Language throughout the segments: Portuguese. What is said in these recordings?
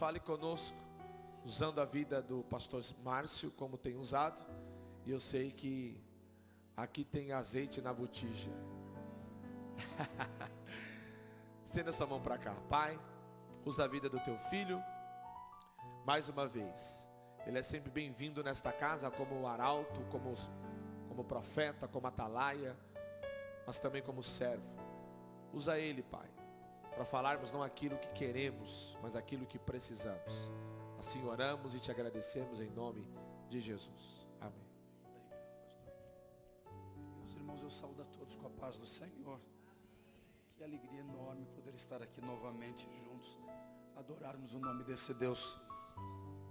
fale conosco, usando a vida do pastor Márcio, como tem usado. E eu sei que aqui tem azeite na botija. Estenda essa mão para cá. Pai, usa a vida do teu filho. Mais uma vez, ele é sempre bem-vindo nesta casa, como arauto, como profeta, como atalaia, mas também como servo. Usa ele, Pai, para falarmos não aquilo que queremos, mas aquilo que precisamos. Assim oramos e te agradecemos em nome de Jesus. Amém. Meus irmãos, eu saúdo a todos com a paz do Senhor. Que alegria enorme poder estar aqui novamente juntos, adorarmos o nome desse Deus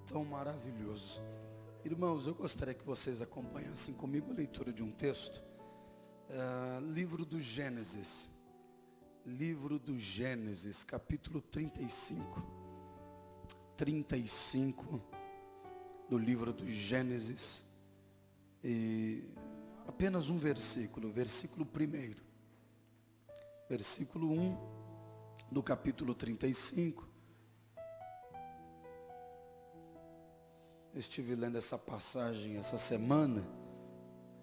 tão maravilhoso. Irmãos, eu gostaria que vocês acompanhassem comigo a leitura de um texto, livro do Gênesis, capítulo 35 do livro do Gênesis, e apenas um versículo 1, versículo 1 do capítulo 35. Eu estive lendo essa passagem essa semana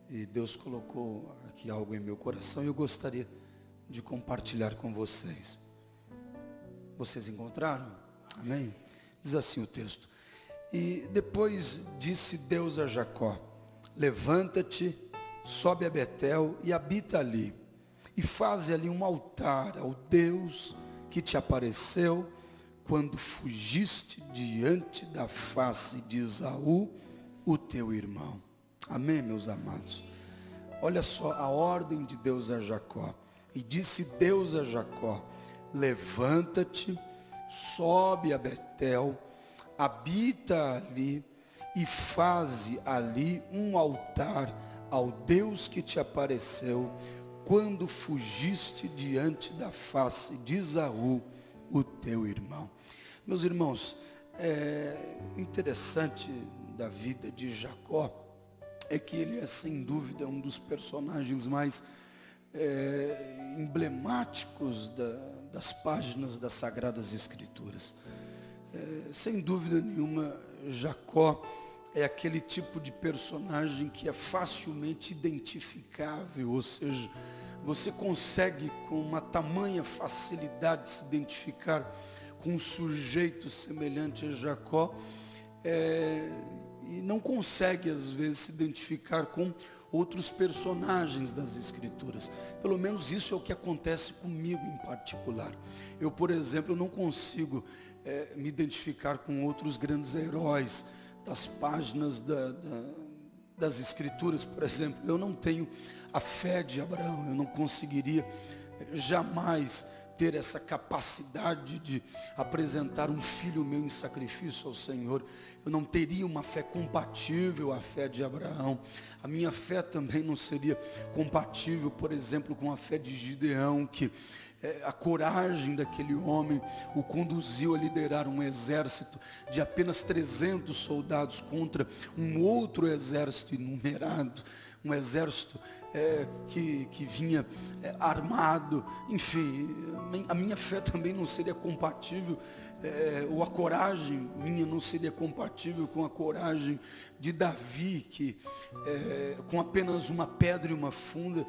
e Deus colocou aqui algo em meu coração e eu gostaria de compartilhar com vocês. Vocês encontraram? Amém? Diz assim o texto: e depois disse Deus a Jacó: levanta-te, sobe a Betel e habita ali, e faze ali um altar ao Deus que te apareceu quando fugiste diante da face de Esaú, o teu irmão. Amém, meus amados? Olha só a ordem de Deus a Jacó. E disse Deus a Jacó: levanta-te, sobe a Betel, habita ali e faze ali um altar ao Deus que te apareceu quando fugiste diante da face de Esaú, o teu irmão. Meus irmãos, interessante da vida de Jacó é que ele é sem dúvida um dos personagens mais emblemáticos das páginas das Sagradas Escrituras. Sem dúvida nenhuma, Jacó é aquele tipo de personagem que é facilmente identificável, ou seja, você consegue com uma tamanha facilidade se identificar com um sujeito semelhante a Jacó, e não consegue às vezes se identificar com outros personagens das Escrituras. Pelo menos isso é o que acontece comigo em particular. Eu, por exemplo, não consigo me identificar com outros grandes heróis das páginas das Escrituras. Por exemplo, eu não tenho a fé de Abraão, eu não conseguiria jamais ter essa capacidade de apresentar um filho meu em sacrifício ao Senhor. Eu não teria uma fé compatível à fé de Abraão. A minha fé também não seria compatível, por exemplo, com a fé de Gideão, que a coragem daquele homem o conduziu a liderar um exército de apenas 300 soldados contra um outro exército inumerado, um exército que vinha armado. Enfim, a minha fé também não seria compatível, ou a coragem minha não seria compatível com a coragem de Davi, que com apenas uma pedra e uma funda,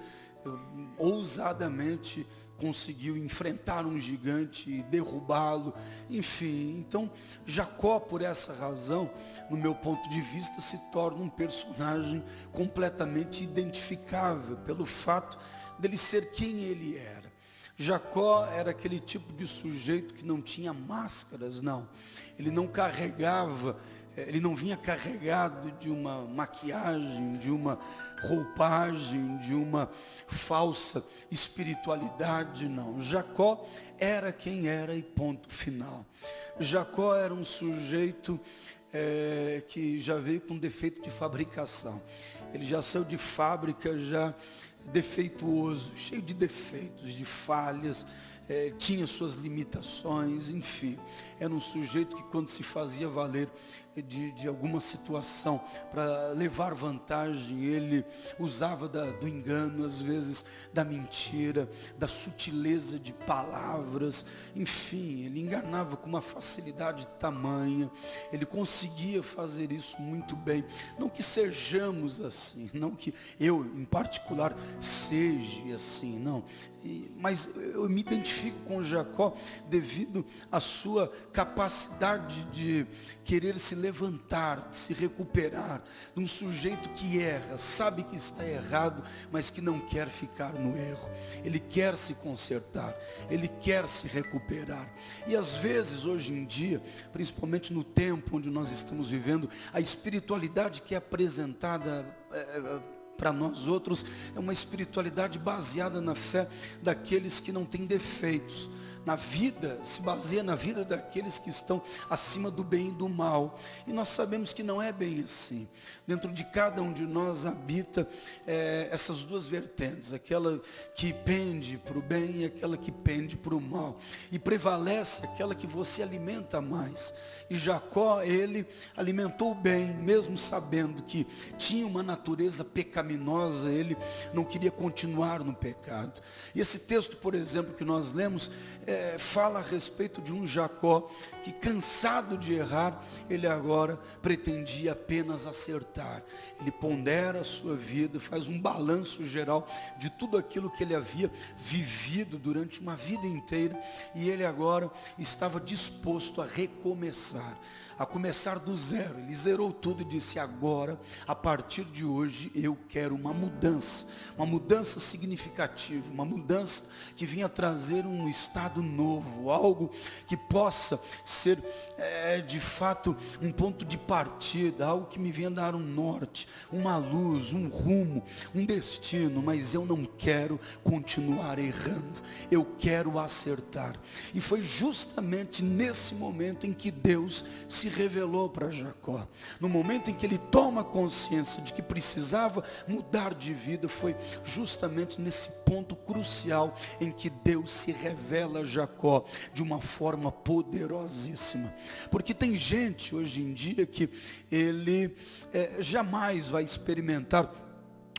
ousadamente conseguiu enfrentar um gigante e derrubá-lo. Enfim, então Jacó, por essa razão, no meu ponto de vista, se torna um personagem completamente identificável pelo fato dele ser quem ele era. Jacó era aquele tipo de sujeito que não tinha máscaras, não. Ele não carregava, ele não vinha carregado de uma maquiagem, de uma roupagem, de uma falsa espiritualidade, não. Jacó era quem era e ponto final. Jacó era um sujeito que já veio com defeito de fabricação. Ele já saiu de fábrica já defeituoso, cheio de defeitos, de falhas, tinha suas limitações, enfim. Era um sujeito que, quando se fazia valer de alguma situação para levar vantagem, ele usava do engano, às vezes da mentira, da sutileza de palavras, enfim, ele enganava com uma facilidade tamanha. Ele conseguia fazer isso muito bem. Não que sejamos assim, não que eu em particular seja assim, não. Mas eu me identifico com Jacó devido à sua capacidade de querer se levantar, de se recuperar, de um sujeito que erra, sabe que está errado, mas que não quer ficar no erro. Ele quer se consertar, ele quer se recuperar. E às vezes, hoje em dia, principalmente no tempo onde nós estamos vivendo, a espiritualidade que é apresentada para nós outros é uma espiritualidade baseada na fé daqueles que não têm defeitos. Na vida, se baseia na vida daqueles que estão acima do bem e do mal. E nós sabemos que não é bem assim. Dentro de cada um de nós habita essas duas vertentes, aquela que pende para o bem e aquela que pende para o mal. E prevalece aquela que você alimenta mais. E Jacó, ele alimentou o bem, mesmo sabendo que tinha uma natureza pecaminosa, ele não queria continuar no pecado. E esse texto, por exemplo, que nós lemos, fala a respeito de um Jacó que, cansado de errar, ele agora pretendia apenas acertar. Ele pondera a sua vida, faz um balanço geral de tudo aquilo que ele havia vivido durante uma vida inteira, e ele agora estava disposto a recomeçar, a começar do zero. Ele zerou tudo e disse: agora, a partir de hoje, eu quero uma mudança significativa, uma mudança que venha trazer um estado novo, algo que possa ser de fato um ponto de partida, algo que me venha dar um norte, uma luz, um rumo, um destino. Mas eu não quero continuar errando, eu quero acertar. E foi justamente nesse momento em que Deus se revelou para Jacó. No momento em que ele toma consciência de que precisava mudar de vida, foi justamente nesse ponto crucial em que Deus se revela a Jacó de uma forma poderosíssima. Porque tem gente hoje em dia que ele jamais vai experimentar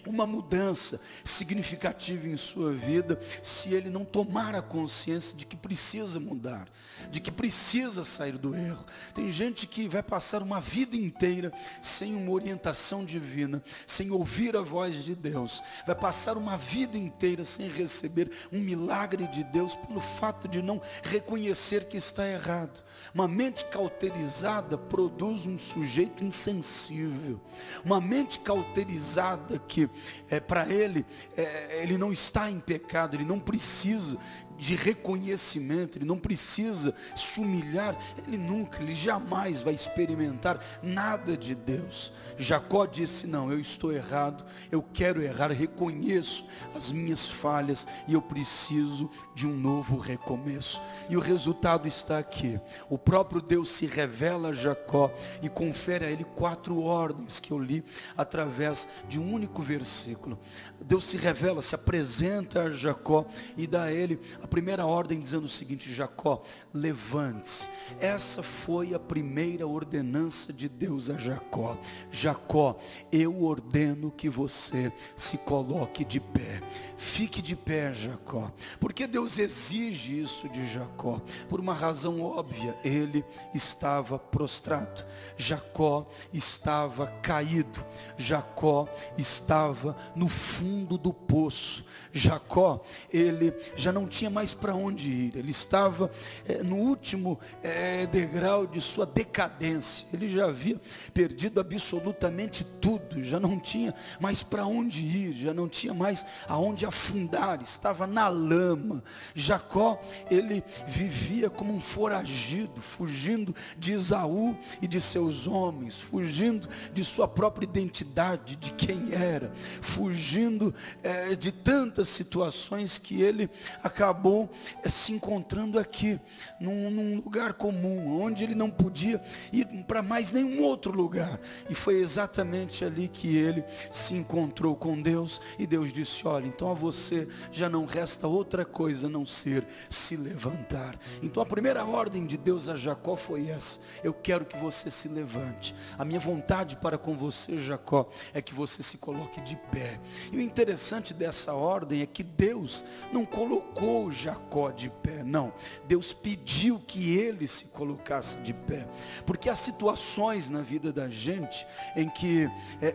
uma mudança significativa em sua vida se ele não tomar a consciência de que precisa mudar, de que precisa sair do erro. Tem gente que vai passar uma vida inteira sem uma orientação divina, sem ouvir a voz de Deus, vai passar uma vida inteira sem receber um milagre de Deus pelo fato de não reconhecer que está errado. Uma mente cauterizada produz um sujeito insensível. Uma mente cauterizada que para ele não está em pecado, ele não precisa de reconhecimento, ele não precisa se humilhar, ele jamais vai experimentar nada de Deus. Jacó disse: não, eu estou errado, eu quero errar, reconheço as minhas falhas e eu preciso de um novo recomeço. E o resultado está aqui. O próprio Deus se revela a Jacó e confere a ele 4 ordens que eu li através de um único versículo. Deus se revela, se apresenta a Jacó e dá a ele a primeira ordem dizendo o seguinte: Jacó, levante-se. Essa foi a primeira ordenança de Deus a Jacó. Jacó, eu ordeno que você se coloque de pé. Fique de pé, Jacó. Porque Deus exige isso de Jacó? Por uma razão óbvia, ele estava prostrado. Jacó estava caído. Jacó estava no fundo do poço. Jacó, ele já não tinha mais para onde ir. Ele estava no último degrau de sua decadência. Ele já havia perdido absolutamente tudo. Já não tinha mais para onde ir. Já não tinha mais aonde afundar. Estava na lama. Jacó, ele vivia como um foragido, fugindo de Esaú e de seus homens, fugindo de sua própria identidade, de quem era, fugindo de tantas situações que ele acabou se encontrando aqui, num lugar comum, onde ele não podia ir para mais nenhum outro lugar. E foi exatamente ali que ele se encontrou com Deus, e Deus disse: olha, então a você já não resta outra coisa coisa a não ser se levantar. Então a primeira ordem de Deus a Jacó foi essa: eu quero que você se levante. A minha vontade para com você, Jacó, é que você se coloque de pé. E o interessante dessa ordem é que Deus não colocou Jacó de pé, não. Deus pediu que ele se colocasse de pé. Porque há situações na vida da gente em que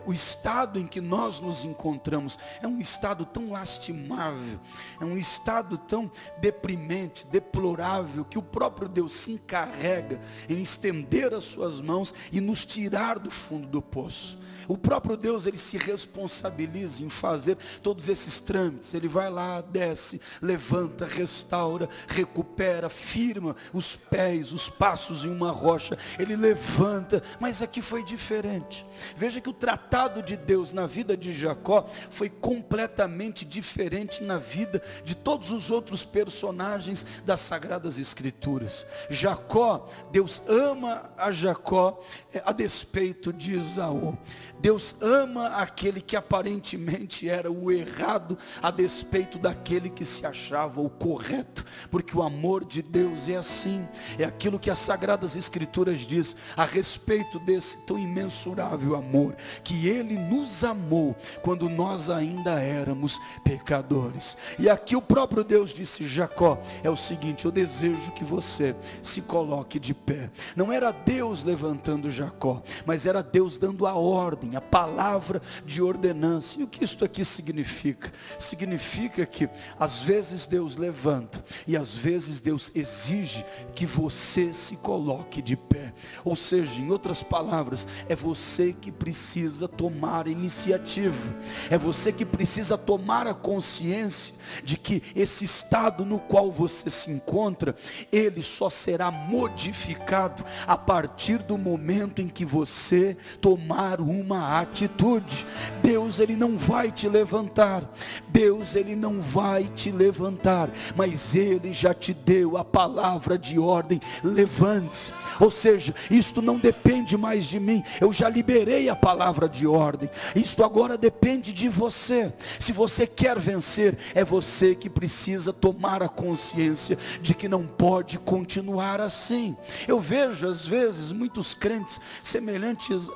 o estado em que nós nos encontramos é um estado tão lastimável, é um estado tão deprimente, deplorável, que o próprio Deus se encarrega em estender as suas mãos e nos tirar do fundo do poço. O próprio Deus, ele se responsabiliza em fazer todos esses trâmites. Ele vai lá, desce, levanta, restaura, recupera, firma os pés, os passos em uma rocha. Ele levanta, mas aqui foi diferente. Veja que o tratado de Deus na vida de Jacó foi completamente diferente na vida de todos os outros personagens das Sagradas Escrituras. Jacó, Deus ama a Jacó a despeito de Esaú. Deus ama aquele que aparentemente era o errado a despeito daquele que se achava o correto, porque o amor de Deus é assim. É aquilo que as Sagradas Escrituras diz a respeito desse tão imensurável amor, que ele nos amou quando nós ainda éramos pecadores. E aqui o próprio Deus disse: Jacó, é o seguinte, eu desejo que você se coloque de pé. Não era Deus levantando Jacó, mas era Deus dando a ordem, a palavra de ordenança. E o que isso aqui significa? Significa que às vezes Deus levanta e às vezes Deus exige que você se coloque de pé. Ou seja, em outras palavras, é você que precisa tomar a iniciativa. É você que precisa tomar a consciência de que esse estado no qual você se encontra, ele só será modificado a partir do momento em que você tomar uma atitude. Deus, ele não vai te levantar. Deus, ele não vai te levantar, mas ele já te deu a palavra de ordem: levante-se. Ou seja, isto não depende mais de mim. Eu já liberei a palavra de ordem. Isto agora depende de você. Se você quer vencer, é você que precisa tomar a consciência de que não pode continuar assim. Eu vejo às vezes muitos crentes semelhantes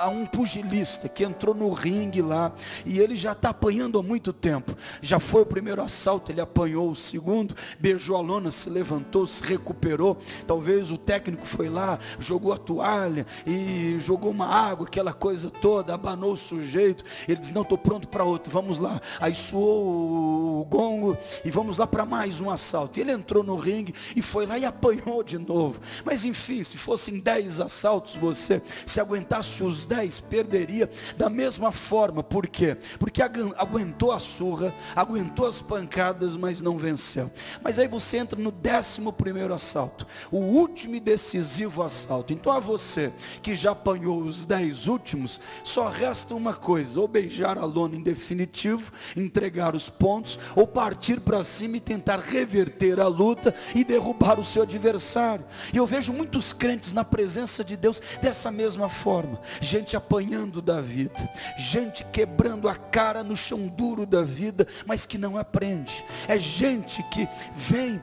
a um pugilista que entrou no ringue lá e ele já está apanhando há muito tempo. Já foi o primeiro assalto, ele apanhou o segundo, beijou a lona, se levantou, se recuperou. Talvez o técnico foi lá, jogou a toalha e jogou uma água, aquela coisa toda, abanou o sujeito. Ele disse: não, estou pronto para outro, vamos lá. Aí soou o gongo e vamos lá para mais um assalto. Ele entrou no ringue e foi lá e apanhou de novo. Mas enfim, se fossem 10 assaltos, você, se aguentasse os 10, perderia da mesma forma. Por quê? Porque aguentou a surra, aguentou as pancadas, mas não venceu. Mas aí você entra no 11º assalto, o último e decisivo assalto. Então a você que já apanhou os 10 últimos, só resta uma coisa: ou beijar a lona em definitivo, entregar os pontos, ou partir para cima e tentar reverter a luta e derrubar o seu adversário. E eu vejo muitos crentes na presença de Deus dessa mesma forma. Gente apanhando da vida, gente quebrando a cara no chão duro da vida, mas que não aprende. É gente que vem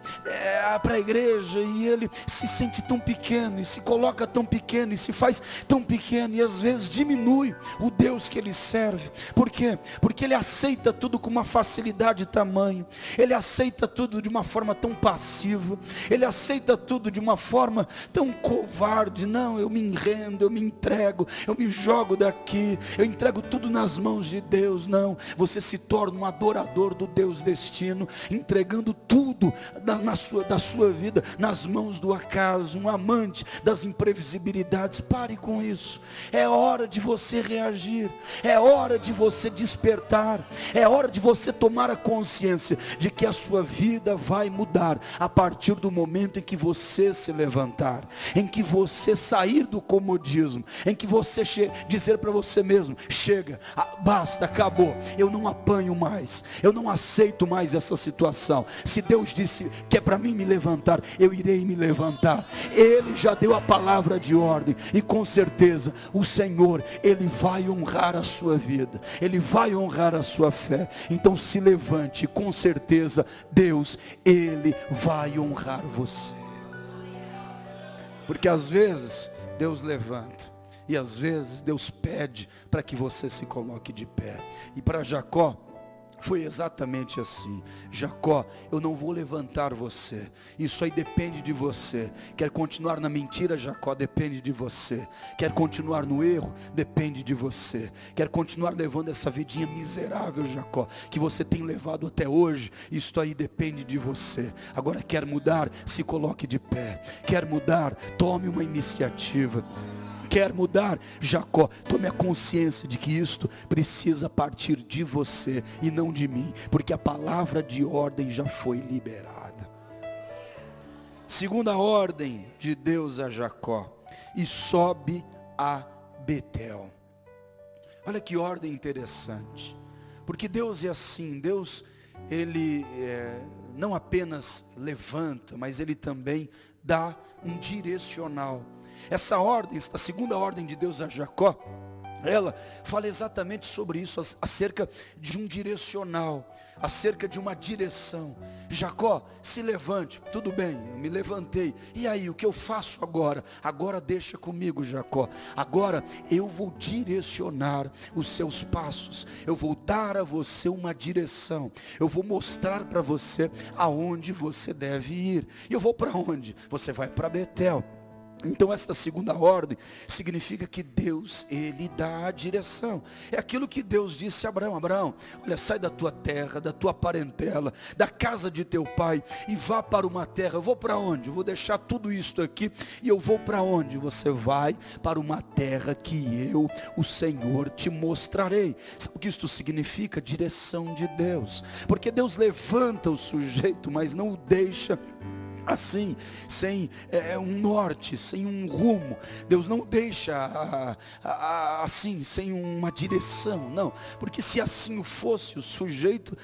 para a igreja e ele se sente tão pequeno, e se coloca tão pequeno, e se faz tão pequeno, e às vezes diminui o Deus que ele serve. Por quê? Porque ele aceita tudo com uma facilidade tamanha, ele aceita tudo de uma forma tão passiva, ele aceita tudo de uma forma tão covarde. Não, eu me rendo, eu me entrego, eu me jogo daqui, eu entrego tudo nas mãos de Deus. Não, você se torna um adorador do Deus destino, entregando tudo da sua vida nas mãos do acaso, um amante das imprevisibilidades. Pare com isso. É hora de você reagir, é hora de você despertar, é hora de você tomar a consciência de que a sua vida vai mudar a partir do momento em que você se levantar, em que você sair do comodismo, em que você você dizer para você mesmo: chega, basta, acabou, eu não apanho mais, eu não aceito mais essa situação. Se Deus disse que é para mim me levantar, eu irei me levantar. Ele já deu a palavra de ordem, e com certeza o Senhor, Ele vai honrar a sua vida, Ele vai honrar a sua fé. Então se levante, com certeza Deus, Ele vai honrar você. Porque às vezes Deus levanta, e às vezes Deus pede para que você se coloque de pé. E para Jacó foi exatamente assim: Jacó, eu não vou levantar você, isso aí depende de você. Quer continuar na mentira, Jacó, depende de você. Quer continuar no erro, depende de você. Quer continuar levando essa vidinha miserável, Jacó, que você tem levado até hoje, isso aí depende de você. Agora quer mudar, se coloque de pé. Quer mudar, tome uma iniciativa. Quer mudar, Jacó, tome a consciência de que isto precisa partir de você e não de mim, porque a palavra de ordem já foi liberada. Segunda ordem de Deus a Jacó: e sobe a Betel. Olha que ordem interessante, porque Deus é assim. Deus, Ele não apenas levanta, mas Ele também dá um direcional. Essa ordem, esta segunda ordem de Deus a Jacó, ela fala exatamente sobre isso, acerca de um direcional, acerca de uma direção. Jacó, se levante. Tudo bem, eu me levantei. E aí, o que eu faço agora? Agora deixa comigo, Jacó. Agora eu vou direcionar os seus passos. Eu vou dar a você uma direção. Eu vou mostrar para você aonde você deve ir. E eu vou para onde? Você vai para Betel. Então esta segunda ordem significa que Deus, Ele dá a direção. É aquilo que Deus disse a Abraão: Abraão, olha, sai da tua terra, da tua parentela, da casa de teu pai, e vá para uma terra. Eu vou para onde? Eu vou deixar tudo isto aqui, e eu vou para onde? Você vai para uma terra que eu, o Senhor, te mostrarei. Sabe o que isto significa? Direção de Deus. Porque Deus levanta o sujeito, mas não o deixa assim, sem um norte, sem um rumo. Deus não deixa assim, sem uma direção, não. Porque se assim fosse, o sujeito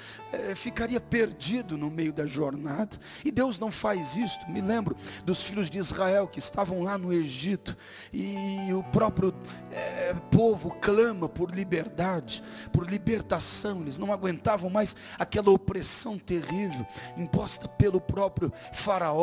ficaria perdido no meio da jornada. E Deus não faz isso. Me lembro dos filhos de Israel que estavam lá no Egito, e o próprio povo clama por liberdade, por libertação. Eles não aguentavam mais aquela opressão terrível imposta pelo próprio Faraó.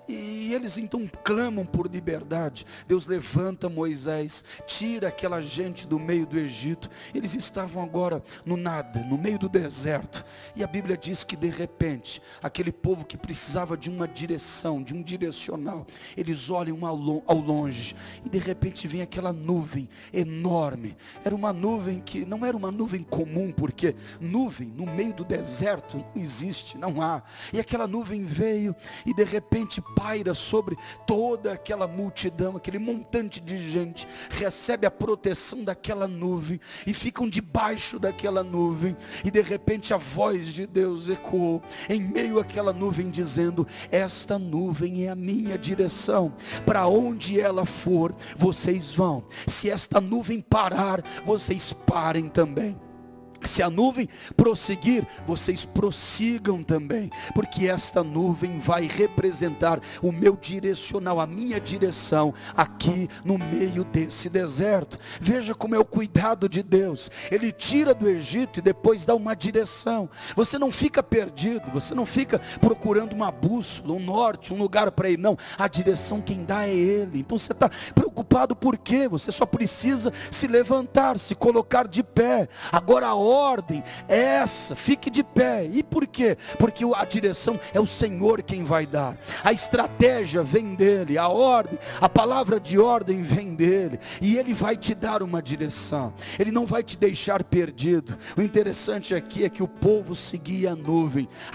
E eles então clamam por liberdade. Deus levanta Moisés, tira aquela gente do meio do Egito. Eles estavam agora no nada, no meio do deserto. E a Bíblia diz que de repente, aquele povo que precisava de uma direção, de um direcional, eles olham ao longe, e de repente vem aquela nuvem enorme. Era uma nuvem que não era uma nuvem comum, porque nuvem no meio do deserto não existe, não há. E aquela nuvem veio e de repente paira sobre toda aquela multidão, aquele montante de gente, recebe a proteção daquela nuvem e ficam debaixo daquela nuvem. E de repente a voz de Deus ecoou em meio àquela nuvem, dizendo: esta nuvem é a minha direção, para onde ela for, vocês vão. Se esta nuvem parar, vocês parem também. Se a nuvem prosseguir, vocês prossigam também, porque esta nuvem vai representar o meu direcional, a minha direção aqui no meio desse deserto. Veja como é o cuidado de Deus. Ele tira do Egito e depois dá uma direção. Você não fica perdido, você não fica procurando uma bússola, um norte, um lugar para ir, não. A direção quem dá é Ele. Então você está preocupado por quê? Você só precisa se levantar, se colocar de pé. Agora a ordem é essa: fique de pé. E por quê? Porque a direção é o Senhor quem vai dar. A estratégia vem dele, a ordem, a palavra de ordem vem dele, e ele vai te dar uma direção. Ele não vai te deixar perdido. O interessante aqui é que o povo seguia a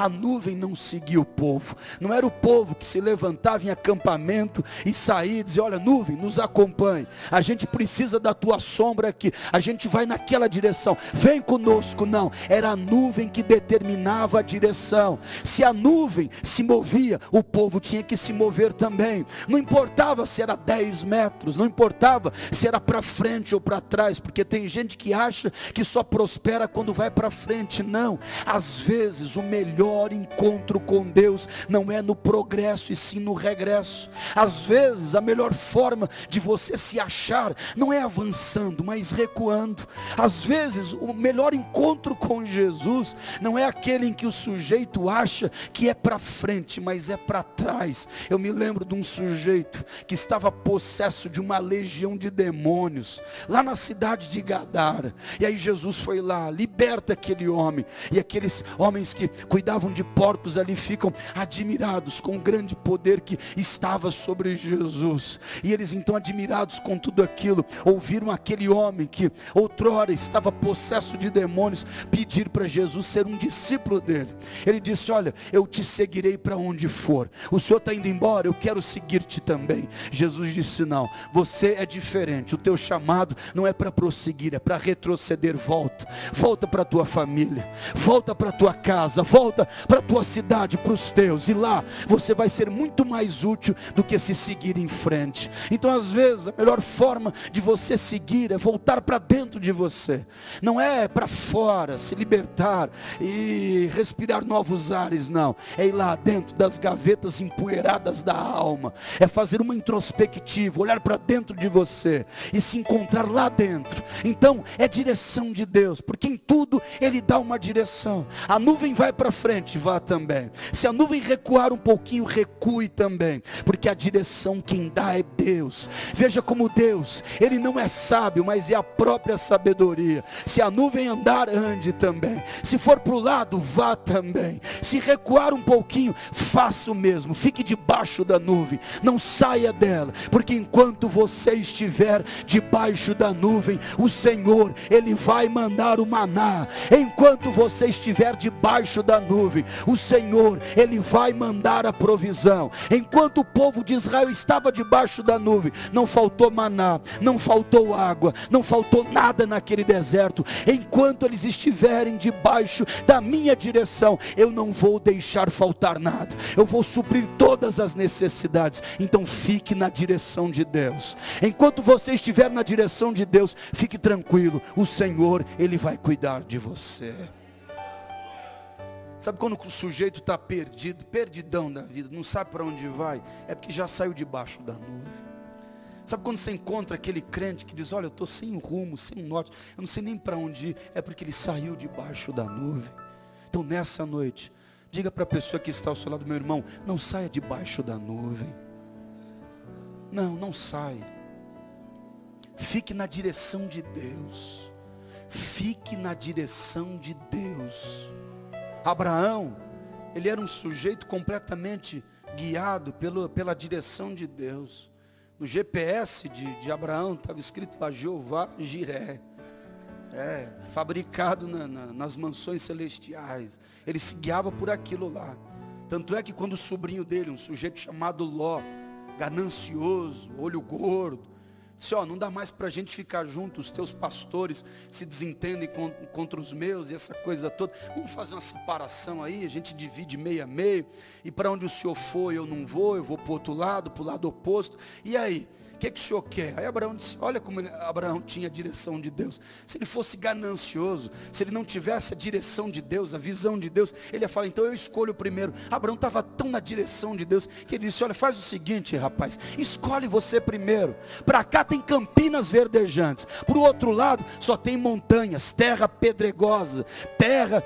nuvem não seguia o povo. Não era o povo que se levantava em acampamento e saía e dizia: olha, nuvem, nos acompanhe, a gente precisa da tua sombra aqui, a gente vai naquela direção, vem conosco. conosco, não, era a nuvem que determinava a direção. Se a nuvem se movia, o povo tinha que se mover também. Não importava se era 10 metros, não importava se era para frente ou para trás, porque tem gente que acha que só prospera quando vai para frente. Não, às vezes o melhor encontro com Deus não é no progresso e sim no regresso. Às vezes a melhor forma de você se achar não é avançando, mas recuando. Às vezes o melhor encontro com Jesus não é aquele em que o sujeito acha que é para frente, mas é para trás. Eu me lembro de um sujeito que estava possesso de uma legião de demônios lá na cidade de Gadara, e aí Jesus foi lá, liberta aquele homem, e aqueles homens que cuidavam de porcos ali ficam admirados com o grande poder que estava sobre Jesus. E eles então, admirados com tudo aquilo, ouviram aquele homem que outrora estava possesso de demônios pedir para Jesus ser um discípulo dele. Ele disse: olha, eu te seguirei para onde for. O senhor está indo embora, eu quero seguir-te também. Jesus disse: não, você é diferente, o teu chamado não é para prosseguir, é para retroceder. Volta para a tua família, volta para a tua casa, volta para a tua cidade, para os teus, e lá você vai ser muito mais útil do que se seguir em frente. Então às vezes a melhor forma de você seguir é voltar para dentro de você, não é para fora, se libertar e respirar novos ares, não, é ir lá dentro das gavetas empoeiradas da alma, é fazer uma introspectiva, olhar para dentro de você e se encontrar lá dentro. Então é direção de Deus, porque em tudo Ele dá uma direção. A nuvem vai para frente, vá também. Se a nuvem recuar um pouquinho, recue também, porque a direção quem dá é Deus. Veja como Deus, Ele não é sábio, mas é a própria sabedoria. Se a nuvem andar, ande também. Se for para o lado, vá também. Se recuar um pouquinho, faça o mesmo. Fique debaixo da nuvem, não saia dela, porque enquanto você estiver debaixo da nuvem, o Senhor, Ele vai mandar o maná. Enquanto você estiver debaixo da nuvem, o Senhor, Ele vai mandar a provisão. Enquanto o povo de Israel estava debaixo da nuvem, não faltou maná, não faltou água, não faltou nada naquele deserto. Enquanto eles estiverem debaixo da minha direção, eu não vou deixar faltar nada, eu vou suprir todas as necessidades. Então fique na direção de Deus. Enquanto você estiver na direção de Deus, fique tranquilo, o Senhor, Ele vai cuidar de você. Sabe quando o sujeito está perdido, perdidão da vida, não sabe para onde vai? É porque já saiu debaixo da nuvem. Sabe quando você encontra aquele crente que diz: olha, eu estou sem rumo, sem norte, eu não sei nem para onde ir? É porque ele saiu debaixo da nuvem. Então nessa noite, diga para a pessoa que está ao seu lado: meu irmão, não saia debaixo da nuvem. Não saia. Fique na direção de Deus. Fique na direção de Deus. Abraão, ele era um sujeito completamente guiado pela direção de Deus. No GPS de Abraão estava escrito lá: Jeová Jiré. Fabricado nas mansões celestiais. Ele se guiava por aquilo lá. Tanto é que quando o sobrinho dele, um sujeito chamado Ló, ganancioso, olho gordo, disse: não dá mais para a gente ficar junto, os teus pastores se desentendem contra os meus e essa coisa toda, vamos fazer uma separação aí, a gente divide meio a meio, e para onde o senhor for eu não vou, eu vou para o outro lado, para o lado oposto, e aí? O que o senhor quer? Aí Abraão disse: olha como Abraão tinha a direção de Deus. Se ele fosse ganancioso, se ele não tivesse a direção de Deus, a visão de Deus, ele ia falar: então eu escolho o primeiro. Abraão estava tão na direção de Deus, que ele disse: olha, faz o seguinte, rapaz, escolhe você primeiro. Para cá tem campinas verdejantes, para o outro lado só tem montanhas, terra pedregosa, terra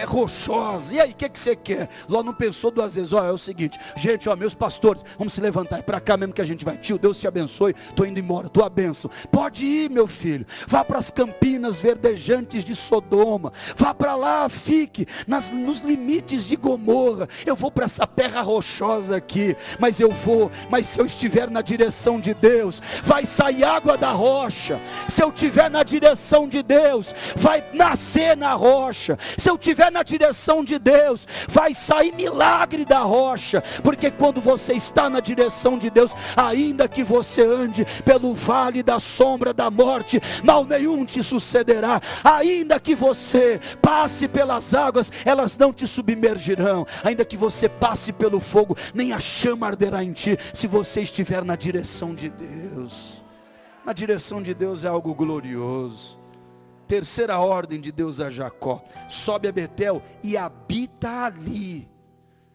rochosa. E aí, o que você quer? Ló não pensou duas vezes. É o seguinte, gente, meus pastores, vamos se levantar, é para cá mesmo que a gente vai. Tio, Deus te abençoe. Estou indo embora, tua bênção. Pode ir, meu filho, vá para as campinas verdejantes de Sodoma, vá para lá, fique nos limites de Gomorra. Eu vou para essa terra rochosa aqui, mas se eu estiver na direção de Deus, vai sair água da rocha. Se eu estiver na direção de Deus, vai nascer na rocha. Se eu estiver na direção de Deus, vai sair milagre da rocha, porque quando você está na direção de Deus, ainda que você ande pelo vale da sombra da morte, mal nenhum te sucederá. Ainda que você passe pelas águas, elas não te submergirão. Ainda que você passe pelo fogo, nem a chama arderá em ti, se você estiver na direção de Deus. Na direção de Deus é algo glorioso. Terceira ordem de Deus a Jacó: sobe a Betel e habita ali.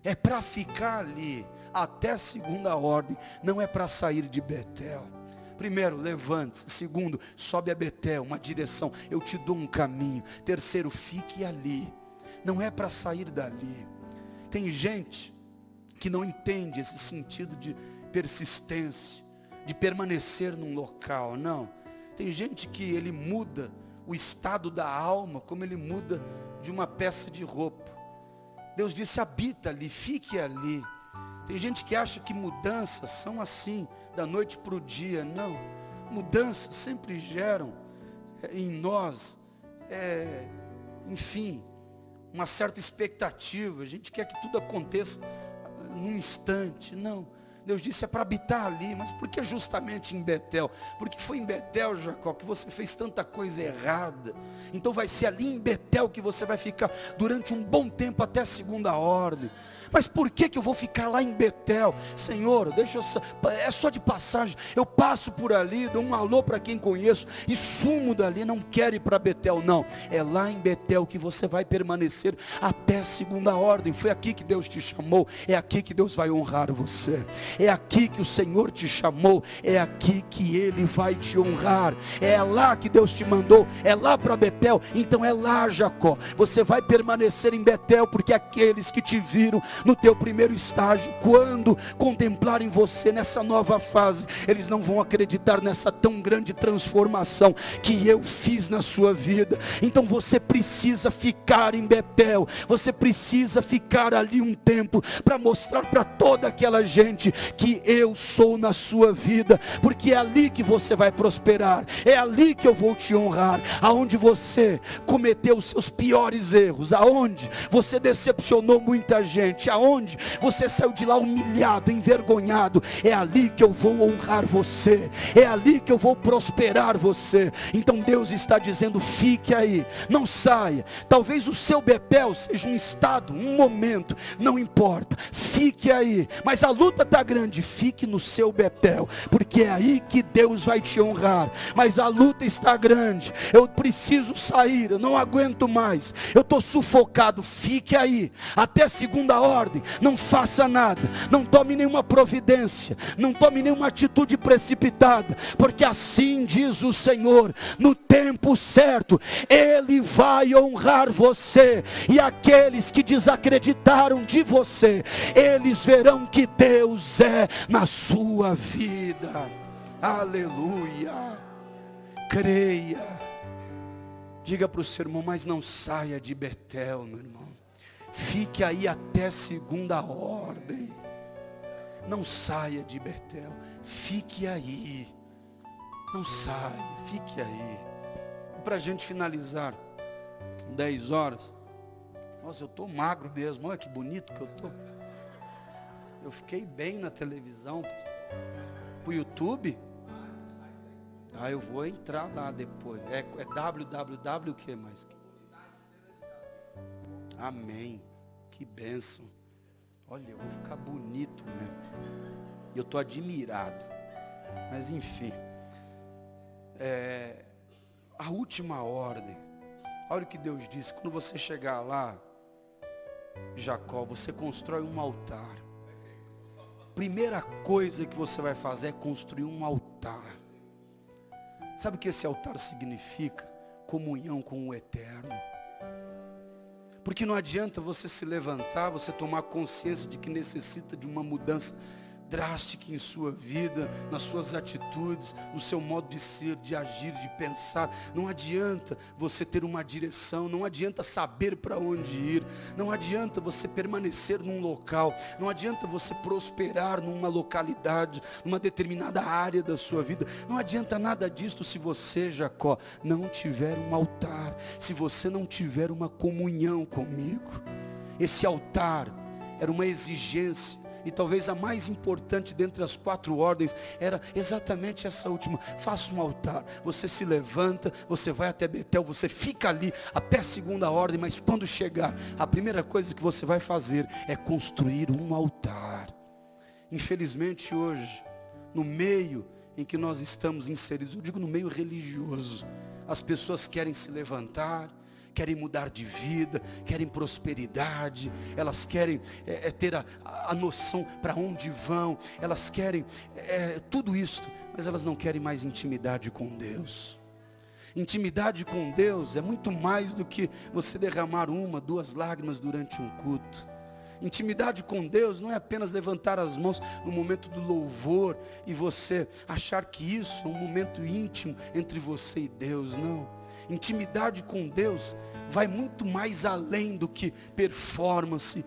É para ficar ali até a segunda ordem, não é para sair de Betel. Primeiro, levante-se. Segundo, sobe a Betel, uma direção, eu te dou um caminho. Terceiro, fique ali, não é para sair dali. Tem gente que não entende esse sentido de persistência, de permanecer num local. Não, tem gente que ele muda o estado da alma como ele muda de uma peça de roupa. Deus disse: habita ali, fique ali. Tem gente que acha que mudanças são assim, da noite para o dia. Não, mudanças sempre geram em nós, enfim, uma certa expectativa. A gente quer que tudo aconteça num instante. Não, Deus disse: é para habitar ali. Mas por que justamente em Betel? Porque foi em Betel, Jacó, que você fez tanta coisa errada. Então vai ser ali em Betel que você vai ficar durante um bom tempo, até a segunda ordem. Mas por que eu vou ficar lá em Betel? Senhor, é só de passagem, eu passo por ali, dou um alô para quem conheço e sumo dali, não quero ir para Betel. Não, é lá em Betel que você vai permanecer até a segunda ordem. Foi aqui que Deus te chamou, é aqui que Deus vai honrar você, é aqui que o Senhor te chamou, é aqui que Ele vai te honrar. É lá que Deus te mandou, é lá para Betel. Então é lá, Jacó, você vai permanecer em Betel, porque aqueles que te viram no teu primeiro estágio, quando contemplarem você nessa nova fase, eles não vão acreditar nessa tão grande transformação que eu fiz na sua vida. Então você precisa ficar em Betel, você precisa ficar ali um tempo, para mostrar para toda aquela gente que eu sou na sua vida, porque é ali que você vai prosperar, é ali que eu vou te honrar. Aonde você cometeu os seus piores erros, aonde você decepcionou muita gente, aonde você saiu de lá humilhado, envergonhado, é ali que eu vou honrar você, é ali que eu vou prosperar você. Então Deus está dizendo: fique aí, não saia. Talvez o seu Betel seja um estado, um momento, não importa, fique aí. Mas a luta está grande, fique no seu Betel, porque é aí que Deus vai te honrar. Mas a luta está grande, eu preciso sair, eu não aguento mais, eu estou sufocado. Fique aí até a segunda ordem. Não faça nada, não tome nenhuma providência, não tome nenhuma atitude precipitada, porque assim diz o Senhor: no tempo certo Ele vai honrar você, e aqueles que desacreditaram de você, eles verão que Deus é na sua vida. Aleluia. Creia. Diga para o seu irmão: mas não saia de Betel, meu irmão. Fique aí até segunda ordem. Não saia de Betel, fique aí. Não saia, fique aí. E para a gente finalizar, 10 horas. Nossa, eu estou magro mesmo, olha que bonito que eu estou. Eu fiquei bem na televisão. Para o YouTube. Eu vou entrar lá depois. É www o que mais? Amém. Que bênção. Olha, eu vou ficar bonito mesmo. Eu estou admirado. Mas enfim. A última ordem. Olha o que Deus disse. Quando você chegar lá, Jacó, você constrói um altar. Primeira coisa que você vai fazer é construir um altar. Sabe o que esse altar significa? Comunhão com o Eterno. Porque não adianta você se levantar, você tomar consciência de que necessita de uma mudança drástica em sua vida, nas suas atitudes, no seu modo de ser, de agir, de pensar. Não adianta você ter uma direção, não adianta saber para onde ir, não adianta você permanecer num local, não adianta você prosperar numa localidade, numa determinada área da sua vida. Não adianta nada disso se você, Jacó, não tiver um altar, se você não tiver uma comunhão comigo. Esse altar era uma exigência e talvez a mais importante dentre as 4 ordens, era exatamente essa última: faça um altar. Você se levanta, você vai até Betel, você fica ali até a 2ª ordem, mas quando chegar, a primeira coisa que você vai fazer é construir um altar. Infelizmente hoje, no meio em que nós estamos inseridos, eu digo no meio religioso, as pessoas querem se levantar, querem mudar de vida, querem prosperidade, elas querem ter a noção para onde vão, elas querem tudo isso, mas elas não querem mais intimidade com Deus. Intimidade com Deus é muito mais do que você derramar 1, 2 lágrimas durante um culto. Intimidade com Deus não é apenas levantar as mãos no momento do louvor e você achar que isso é um momento íntimo entre você e Deus, não. Intimidade com Deus vai muito mais além do que performances.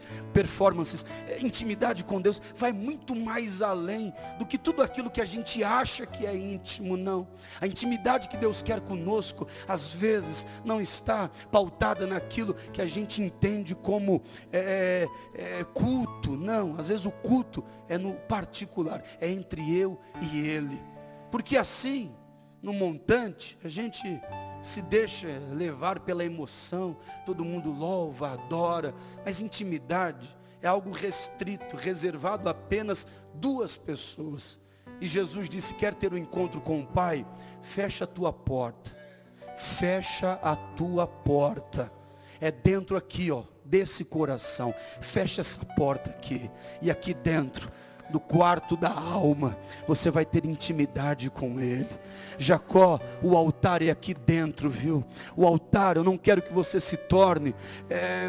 Intimidade com Deus vai muito mais além do que tudo aquilo que a gente acha que é íntimo, não. A intimidade que Deus quer conosco, às vezes, não está pautada naquilo que a gente entende como culto, não. Às vezes o culto é no particular, é entre eu e Ele. Porque assim, no montante, a gente se deixa levar pela emoção, todo mundo louva, adora, mas intimidade é algo restrito, reservado a apenas 2 pessoas. E Jesus disse: quer ter um encontro com o Pai? Fecha a tua porta, fecha a tua porta, é dentro aqui, desse coração, fecha essa porta aqui, e aqui dentro do quarto da alma, você vai ter intimidade com Ele. Jacó, o altar é aqui dentro, viu? O altar, eu não quero que você se torne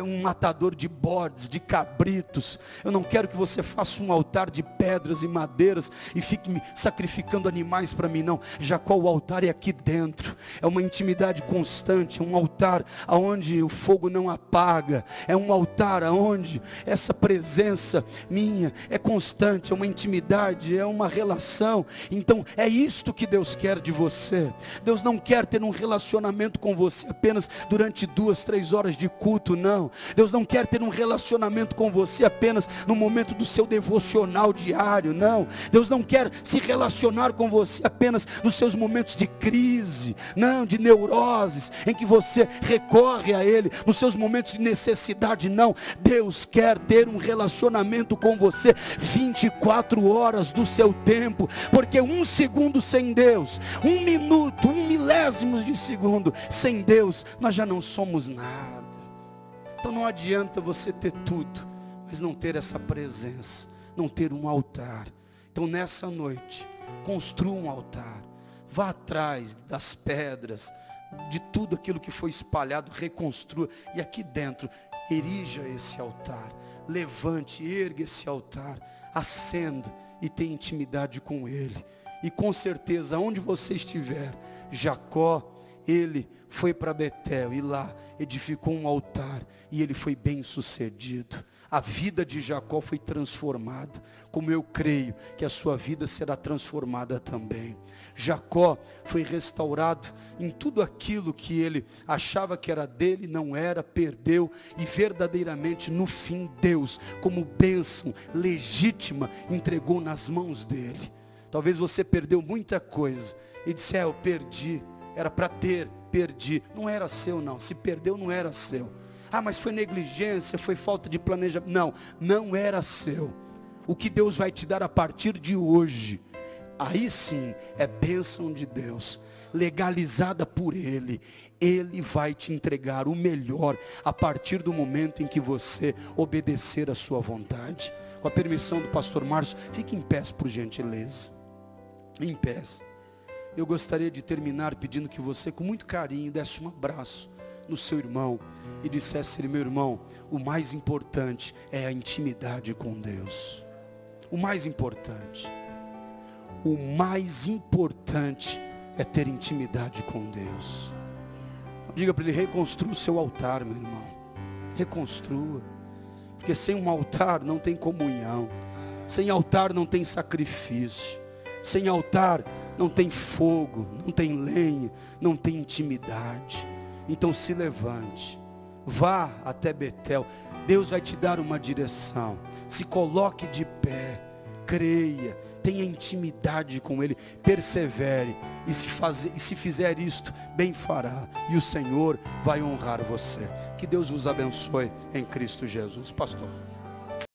um matador de bodes, de cabritos. Eu não quero que você faça um altar de pedras e madeiras e fique sacrificando animais para mim, não. Jacó, o altar é aqui dentro. É uma intimidade constante, é um altar onde o fogo não apaga. É um altar onde essa presença minha é constante. É uma intimidade, é uma relação. Então é isto que Deus quer de você. Deus não quer ter um relacionamento com você apenas durante 2, 3 horas de culto, não. Deus não quer ter um relacionamento com você apenas no momento do seu devocional diário, não. Deus não quer se relacionar com você apenas nos seus momentos de crise, não, de neuroses, em que você recorre a Ele, nos seus momentos de necessidade, não. Deus quer ter um relacionamento com você 24 horas do seu tempo, porque 1 segundo sem Deus, 1 minuto, 1 milésimo de segundo sem Deus, nós já não somos nada. Então não adianta você ter tudo, mas não ter essa presença, não ter um altar. Então nessa noite, construa um altar, vá atrás das pedras, de tudo aquilo que foi espalhado, reconstrua, e aqui dentro, erija esse altar, levante, erga esse altar, acenda e tenha intimidade com Ele. E com certeza, onde você estiver, Jacó, ele foi para Betel e lá edificou um altar e ele foi bem sucedido. A vida de Jacó foi transformada, como eu creio que a sua vida será transformada também. Jacó foi restaurado em tudo aquilo que ele achava que era dele, não era, perdeu, e verdadeiramente no fim Deus, como bênção legítima, entregou nas mãos dele. Talvez você perdeu muita coisa e disse: eu perdi, era para ter, perdi. Não era seu não, se perdeu não era seu. Mas foi negligência, foi falta de planejamento. Não, não era seu. O que Deus vai te dar a partir de hoje, aí sim é bênção de Deus, legalizada por Ele. Ele vai te entregar o melhor a partir do momento em que você obedecer a sua vontade. Com a permissão do pastor Márcio, fique em pé, por gentileza. Em pé. Eu gostaria de terminar pedindo que você, com muito carinho, desse um abraço no seu irmão e dissesse: meu irmão, o mais importante é a intimidade com Deus. O mais importante é ter intimidade com Deus. Diga para ele: reconstrua o seu altar, meu irmão, reconstrua, porque sem um altar não tem comunhão, sem altar não tem sacrifício, sem altar não tem fogo, não tem lenha, não tem intimidade. Então se levante, vá até Betel, Deus vai te dar uma direção. Se coloque de pé, creia, tenha intimidade com Ele, persevere, e se fizer isto, bem fará, e o Senhor vai honrar você. Que Deus vos abençoe em Cristo Jesus. Pastor.